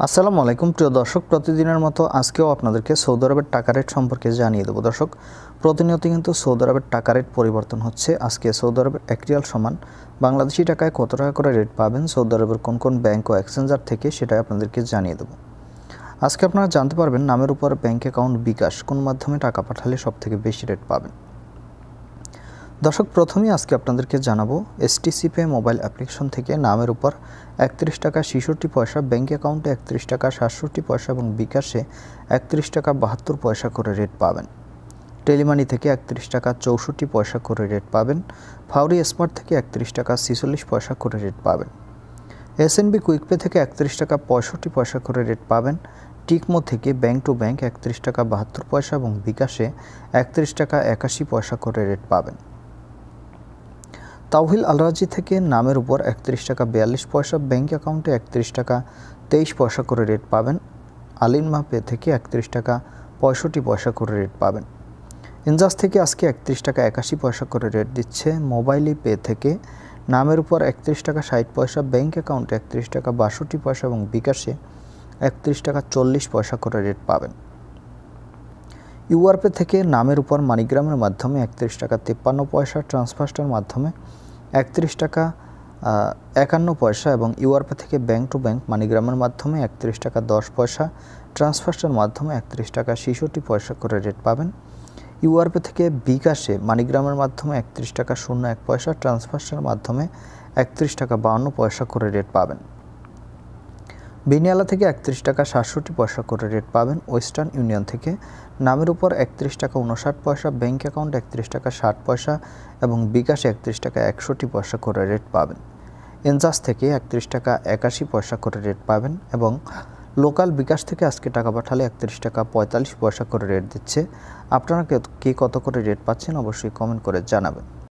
আসসালামু আলাইকুম প্রিয় দর্শক, প্রতিদিনের মতো আজকেও আপনাদেরকে সৌদি আরবের টাকা রেট সম্পর্কে জানিয়ে দেবো। দর্শক, প্রতিনিয়ত কিন্তু সৌদি আরবের টাকা রেট পরিবর্তন হচ্ছে। আজকে সৌদি আরবের 1 রিয়াল সমান বাংলাদেশি টাকায় কত টাকা করে রেট পাবেন সৌদি আরবের কোন কোন ব্যাংক ও এক্সচেঞ্জার থেকে, সেটাই আপনাদেরকে জানিয়ে দেবো। আজকে আপনারা জানতে পারবেন নামের উপর ব্যাংক অ্যাকাউন্ট বিকাশ কোন মাধ্যমে টাকা পাঠালে সবথেকে বেশি রেট পাবেন। দর্শক, প্রথমেই আজকে আপনাদেরকে জানাবো এসটিসি পে মোবাইল অ্যাপ্লিকেশন থেকে নামের উপর 31 টাকা 66 পয়সা, ব্যাঙ্ক অ্যাকাউন্টে 31 টাকা 67 পয়সা এবং বিকাশে 31 টাকা 72 পয়সা করে রেট পাবেন। টেলিমানি থেকে 31 টাকা 64 পয়সা করে রেট পাবেন। ফাউরি স্মার্ট থেকে 31 টাকা 46 পয়সা করে রেট পাবেন। এসএনবি কুইকপে থেকে 31 টাকা 65 পয়সা করে রেট পাবেন। টিকমো থেকে ব্যাংক টু ব্যাংক 31 টাকা 72 পয়সা এবং বিকাশে 31 টাকা 81 পয়সা করে রেট পাবেন। তাওহিল আলরাজি থেকে নামের উপর 31 টাকা 42 পয়সা, ব্যাঙ্ক অ্যাকাউন্টে 31 টাকা 23 পয়সা করে রেট পাবেন। আলিনমা পে থেকে 31 টাকা 65 পয়সা করে রেট পাবেন। ইনজাস থেকে আজকে 31 টাকা 81 পয়সা করে রেট দিচ্ছে। মোবাইলি পে থেকে নামের উপর 31 টাকা 60 পয়সা, ব্যাঙ্ক অ্যাকাউন্টে 31 টাকা 62 পয়সা এবং বিকাশে 31 টাকা 40 পয়সা করে রেট পাবেন। ইউআরপে থেকে নামের উপর মানিগ্রামের মাধ্যমে 31 টাকা 53 পয়সা, ট্রান্সফার্স্টার মাধ্যমে 31 টাকা 51 পয়সা এবং ইউআরপে থেকে ব্যাংক টু ব্যাংক মানিগ্রামের মাধ্যমে 31 টাকা 10 পয়সা, ট্রান্সফার্স্টার মাধ্যমে 31 টাকা 66 পয়সা করে রেট পাবেন। ইউআরপে থেকে বিকাশে মানিগ্রামের মাধ্যমে 31 টাকা 01 পয়সা, ট্রান্সফার্স্টার মাধ্যমে 31 টাকা 52 পয়সা করে রেট পাবেন। বিনিয়ালা থেকে 31 টাকা 67 পয়সা করে রেট পাবেন। ওয়েস্টার্ন ইউনিয়ন থেকে নামের উপর 31 টাকা 59 পয়সা, ব্যাঙ্ক অ্যাকাউন্ট 31 টাকা 60 পয়সা এবং বিকাশে 31 টাকা 61 পয়সা করে রেট পাবেন। এনজাস থেকে 31 টাকা 81 পয়সা করে রেট পাবেন এবং লোকাল বিকাশ থেকে আজকে টাকা পাঠালে 31 টাকা 45 পয়সা করে রেট দিচ্ছে। আপনারা কে কত করে রেট পাচ্ছেন অবশ্যই কমেন্ট করে জানাবেন।